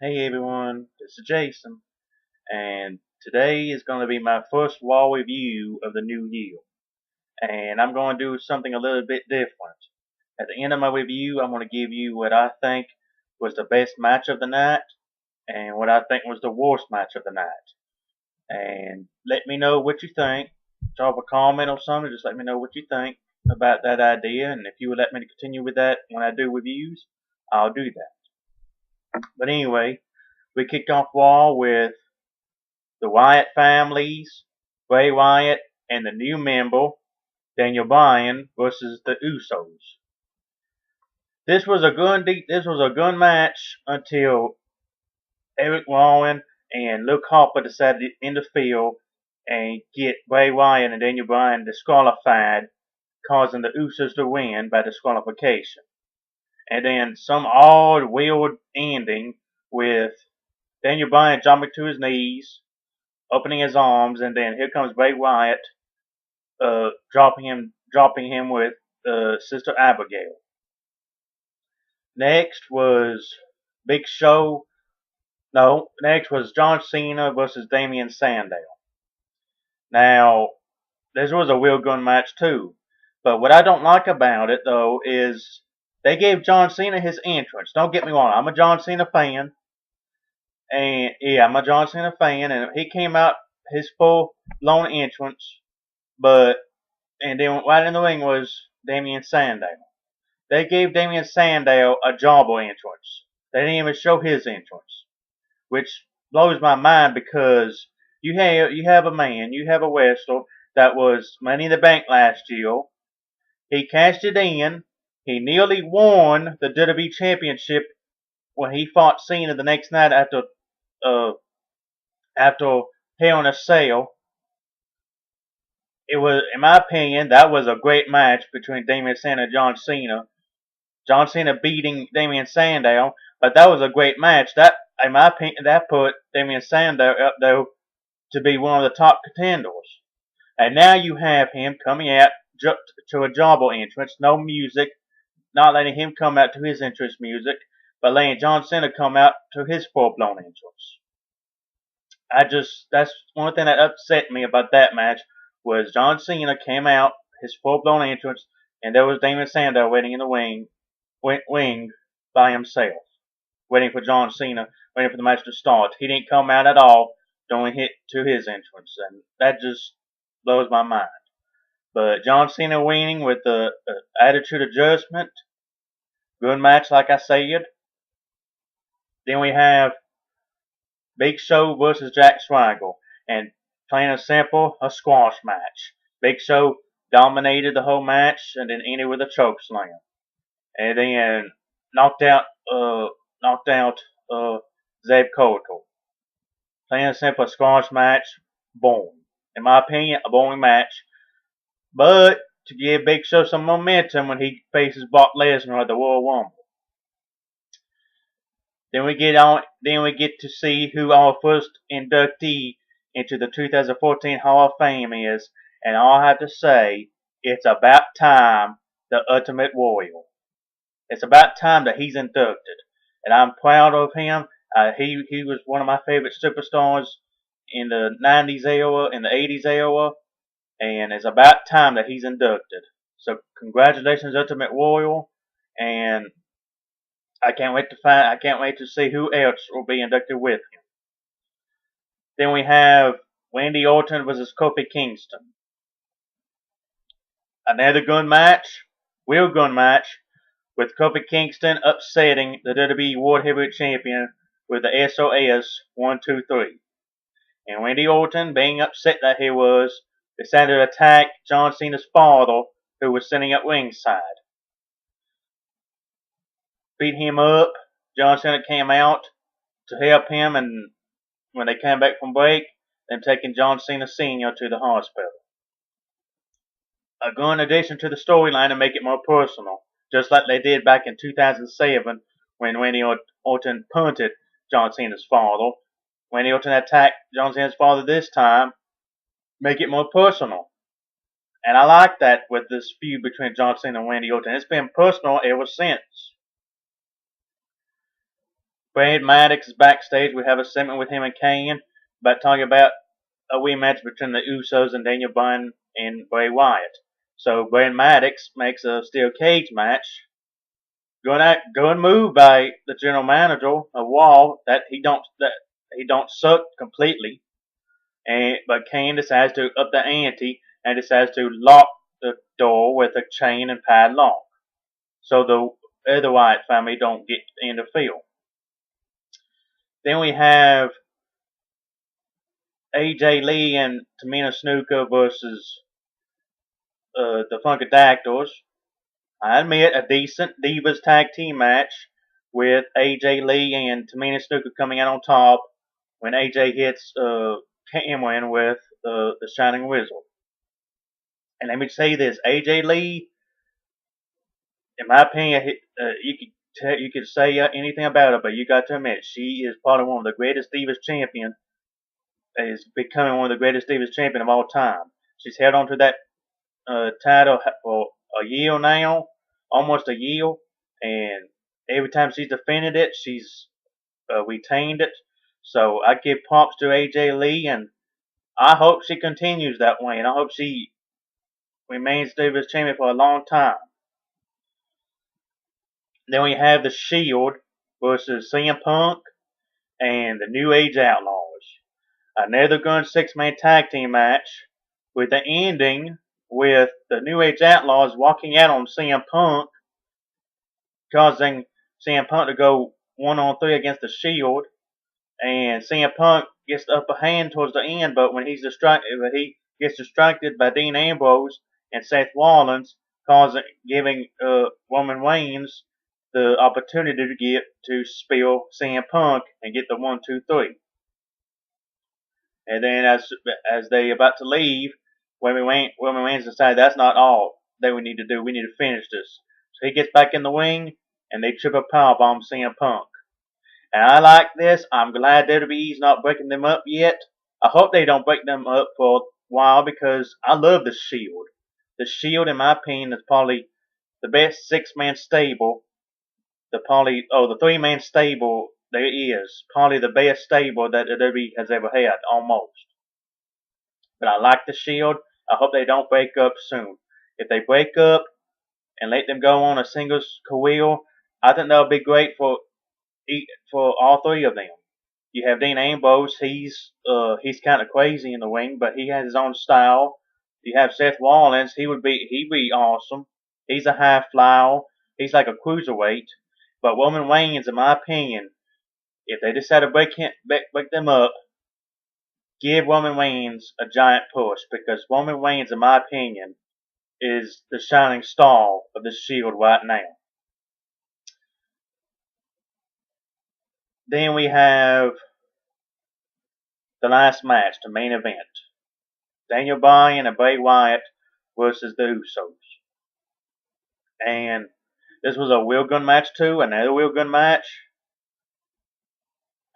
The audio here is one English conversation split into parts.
Hey everyone, this is Jason, and today is going to be my first wall review of the new year. And I'm going to do something a little bit different. At the end of my review, I'm going to give you what I think was the best match of the night, and what I think was the worst match of the night. And let me know what you think. Drop a comment or something, just let me know what you think about that idea, and if you would let me to continue with that when I do reviews, I'll do that. But anyway, we kicked off Raw with the Wyatt families, Bray Wyatt, and the new member, Daniel Bryan, versus the Usos. This was a good match until Eric Rowan and Luke Harper decided to interfere and get Bray Wyatt and Daniel Bryan disqualified, causing the Usos to win by disqualification. And then some odd, weird ending with Daniel Bryan jumping to his knees, opening his arms, and then here comes Bray Wyatt, dropping him with Sister Abigail. Next was Big Show. No, next was John Cena versus Damian Sandow. Now, this was a real good match too, but what I don't like about it though is they gave John Cena his entrance. Don't get me wrong, I'm a John Cena fan, and yeah, I'm a John Cena fan, and he came out his full blown entrance, but and then right in the ring was Damian Sandow. They gave Damian Sandow a jobber entrance. They didn't even show his entrance, which blows my mind because you have a wrestler that was Money in the Bank last year. He cashed it in. He nearly won the WWE Championship when he fought Cena the next night after Hell in a Cell. It was, in my opinion, that was a great match between Damian Sandow and John Cena. John Cena beating Damian Sandow, but that was a great match. That, in my opinion, that put Damian Sandow up there to be one of the top contenders. And now you have him coming out to a jobber entrance, no music, not letting him come out to his entrance music, but letting John Cena come out to his full-blown entrance. That's one thing that upset me about that match was John Cena came out his full-blown entrance, and there was Damian Sandow waiting in the wing by himself, waiting for John Cena, waiting for the match to start. He didn't come out at all during hit to his entrance, and that just blows my mind. But John Cena winning with the Attitude Adjustment, good match like I said. Then we have Big Show versus Jack Swagger, and plain and simple, a squash match. Big Show dominated the whole match, and then ended with a choke slam, and then knocked out Zeb Colter. Plain and simple, a squash match, boom. In my opinion, a boring match, but to give Big Show some momentum when he faces Brock Lesnar at the Royal Rumble. Then we get to see who our first inductee into the 2014 Hall of Fame is, and all I have to say, it's about time the Ultimate Warrior. It's about time that he's inducted, and I'm proud of him. He was one of my favorite superstars in the 90s era, in the 80s era, and it's about time that he's inducted. So congratulations, Ultimate Warrior, and I can't wait to see who else will be inducted with him. Then we have Randy Orton versus Kofi Kingston. Another good match, real good match, with Kofi Kingston upsetting the WWE World Heavyweight Champion with the SOS 1-2-3. And Randy Orton, being upset that he was, decided to attack John Cena's father, who was sitting at ringside. Beat him up. John Cena came out to help him, and when they came back from break, them taking John Cena Sr. to the hospital. A good addition to the storyline to make it more personal, just like they did back in 2007 when Randy Orton punted John Cena's father. Randy Orton attacked John Cena's father this time, make it more personal. And I like that with this feud between John Cena and Randy Orton. It's been personal ever since. Brad Maddox is backstage. We have a segment with him and Kane about talking about a rematch between the Usos and Daniel Bryan and Bray Wyatt. So Brad Maddox makes a steel cage match. Going moved by the general manager of RAW that he don't suck completely, but Kane decides to up the ante and decides to lock the door with a chain and padlock, so the other Wyatt family don't get in the field. Then we have AJ Lee and Tamina Snuka versus the Funkadactyls. I admit a decent Divas tag team match with AJ Lee and Tamina Snuka coming out on top when AJ hits Cameron with the Shining Whistle. And let me say this, AJ Lee, in my opinion, you could say anything about her, but you got to admit she is probably one of the greatest Divas champions. Is becoming one of the greatest Divas champion of all time. She's held on to that title for a year now, almost a year, and every time she's defended it, she's retained it. So I give props to AJ Lee, and I hope she continues that way, and I hope she remains Divas champion for a long time. Then we have the Shield versus CM Punk and the New Age Outlaws. Another good six-man tag team match with the ending with the New Age Outlaws walking out on CM Punk, causing CM Punk to go 1-on-3 against the Shield, and CM Punk gets the upper hand towards the end, but when he gets distracted by Dean Ambrose and Seth Rollins, giving Roman Reigns the opportunity to spill CM Punk and get the 1-2-3. And then as they about to leave, Roman Reigns decided that's not all that we need to do. We need to finish this. So he gets back in the ring, and they triple powerbomb CM Punk. And I like this. I'm glad WWE's not breaking them up yet. I hope they don't break them up for a while because I love the Shield. The Shield, in my opinion, is probably the best six-man stable. The three-man stable there is. Probably the best stable that the WWE has ever had, almost. But I like the Shield. I hope they don't break up soon. If they break up and let them go on a singles career, I think that'll be great for all three of them. You have Dean Ambrose. He's kind of crazy in the ring, but he has his own style. You have Seth Rollins. He'd be awesome. He's a high flyer. He's like a cruiserweight. But Roman Reigns, in my opinion, if they decide to break them up, give Roman Reigns a giant push, because Roman Reigns, in my opinion, is the shining star of the Shield right now. Then we have the last match, the main event. Daniel Bryan and Bray Wyatt versus the Usos. And this was a real good match too, another real good match.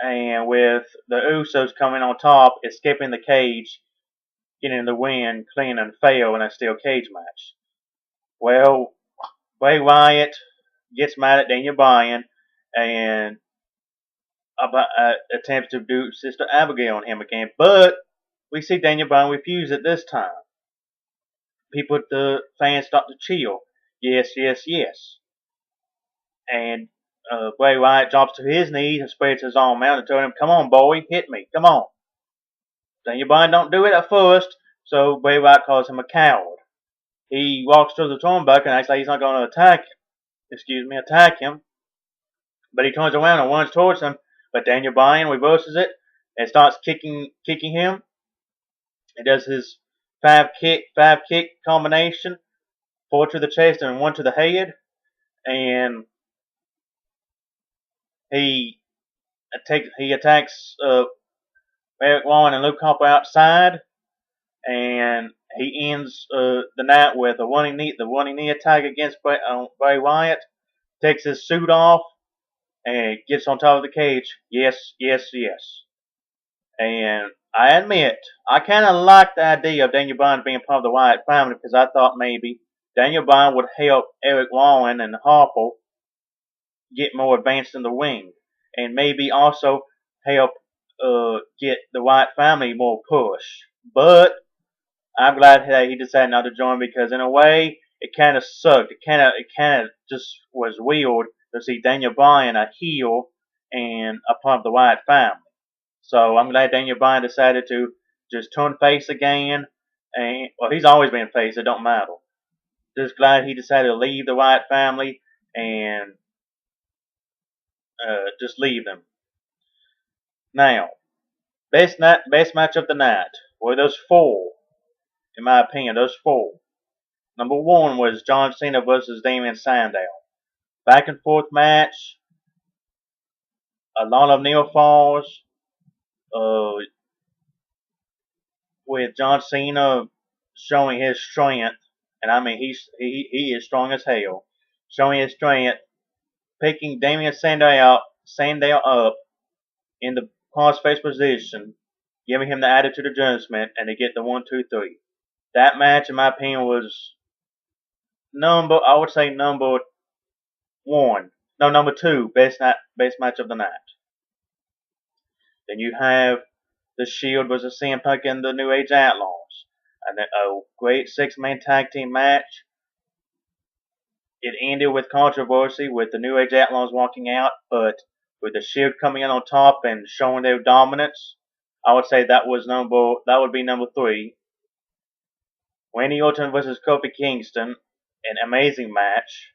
And with the Usos coming on top, escaping the cage, getting the win, clean and fail in a steel cage match. Well, Bray Wyatt gets mad at Daniel Bryan and attempts to do Sister Abigail on him again, but we see Daniel Bryan refuse it this time. The fans start to cheer. Yes, yes, yes. And Bray Wyatt drops to his knees and spreads his arm out and tells him, "Come on, boy, hit me, come on." Daniel Bryan don't do it at first, so Bray Wyatt calls him a coward. He walks to the turnbuckle and acts like he's not going to attack him. But he turns around and runs towards him, but Daniel Bryan reverses it and starts kicking him. He does his five kick combination, 4 to the chest and 1 to the head, and he attacks Eric Rowan and Luke Harper outside, and he ends the night with the running knee attack against Bray Wyatt. Takes his suit off and gets on top of the cage. Yes, yes, yes. And I admit, I kind of like the idea of Daniel Bryan being part of the Wyatt family, because I thought maybe Daniel Bryan would help Eric Rowan and Harper get more advanced in the ring. and maybe also help get the White family more push. But I'm glad that he decided not to join, because in a way it kind of sucked. It kind of just was weird to see Daniel Bryan a heel and a part of the White family. So I'm glad Daniel Bryan decided to just turn face again. And well, he's always been face. It don't matter. Just glad he decided to leave the Wyatt family and just leave them. Now, best match of the night. Well, those four, in my opinion, those four. Number one was John Cena versus Damien Sandow. Back and forth match. A lot of near falls. Uh, with John Cena showing his strength, and I mean he is strong as hell, showing his strength, picking Damien Sandow up in the crossface position, giving him the attitude adjustment, and to get the 1, 2, 3. That match, in my opinion, was I would say number one, no, number two, best match of the night. Then you have the Shield versus CM Punk and the New Age Outlaws, and a great 6-man tag team match. It ended with controversy, with the New Age Outlaws walking out, but with the Shield coming in on top and showing their dominance, I would say that would be number 3. Randy Orton versus Kofi Kingston, an amazing match.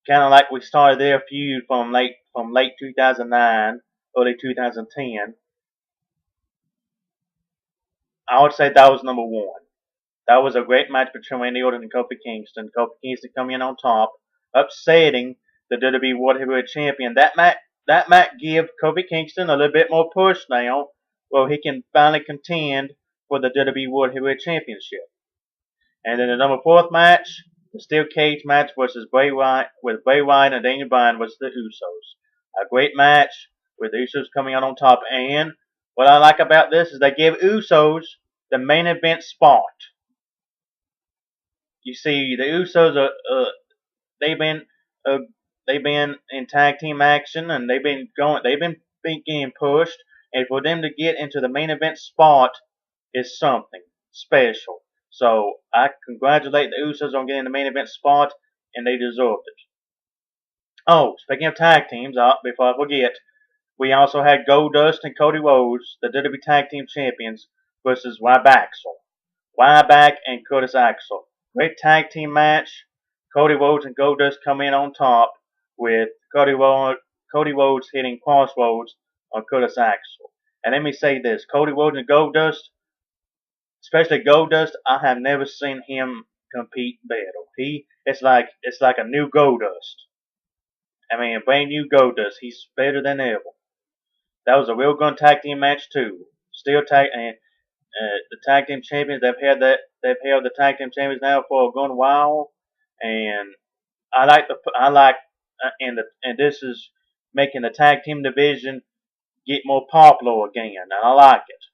Kind of like we started their feud from late 2009, early 2010. I would say that was number 1. That was a great match between Randy Orton and Kofi Kingston. Kofi Kingston coming in on top, upsetting the WWE World Heavyweight Champion. That match give Kofi Kingston a little bit more push now, where he can finally contend for the WWE World Heavyweight Championship. And then the number 4th match, the steel cage match versus Bray Wyatt and Daniel Bryan versus the Usos. A great match with the Usos coming out on top. And what I like about this is they give Usos the main event spot. You see, the Usos they've been in tag team action, and they've been getting pushed, and for them to get into the main event spot is something special. So I congratulate the Usos on getting the main event spot, and they deserved it. Oh, speaking of tag teams, before I forget, we also had Goldust and Cody Rhodes, the WWE Tag Team Champions, versus Ryback and Curtis Axel. Great tag team match. Cody Rhodes and Goldust come in on top, with Cody Rhodes hitting crossroads on Curtis Axel. And let me say this, Cody Rhodes and Goldust, especially Goldust, I have never seen him compete better. It's like a new Goldust. I mean, a brand new Goldust. He's better than ever. That was a real good tag team match too. Still the tag team champions, they've held the tag team champions now for a good while, and and this is making the tag team division get more popular again, and I like it.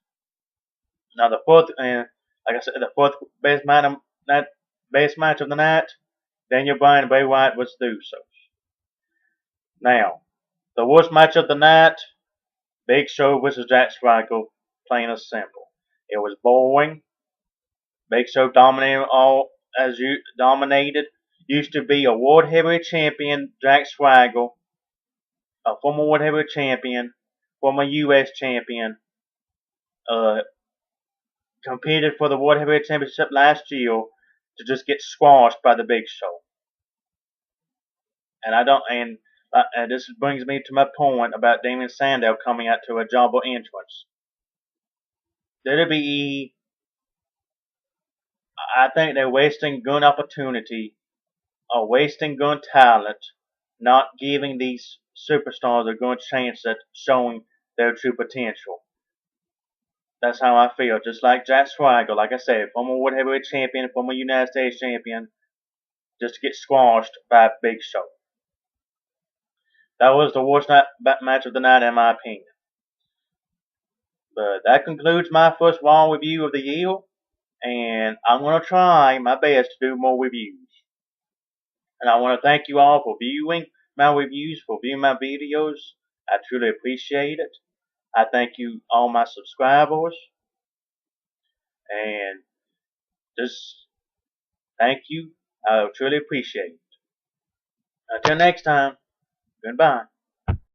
Now the fourth, and like I said, the fourth best match of the night, Daniel Bryan and Bray Wyatt versus the Usos. Now, the worst match of the night, Big Show versus Jack Swagger, plain and simple. It was boring. Big Show dominated. Used to be a World Heavyweight Champion, Jack Swagger, a former World Heavyweight Champion, former U.S. Champion, competed for the World Heavyweight Championship last year, to just get squashed by the Big Show. And this brings me to my point about Damien Sandow coming out to a jobber entrance. WWE, I think they're wasting good opportunity, or wasting good talent, not giving these superstars a good chance at showing their true potential. That's how I feel. Just like Jack Swagger, like I said, former World Heavyweight Champion, former United States Champion, just to get squashed by Big Show. That was the worst match of the night, in my opinion. But that concludes my first RAW review of the year, and I'm going to try my best to do more reviews. And I want to thank you all for viewing my reviews, for viewing my videos, I truly appreciate it. I thank you, all my subscribers, and just thank you. I truly appreciate it. Until next time, goodbye.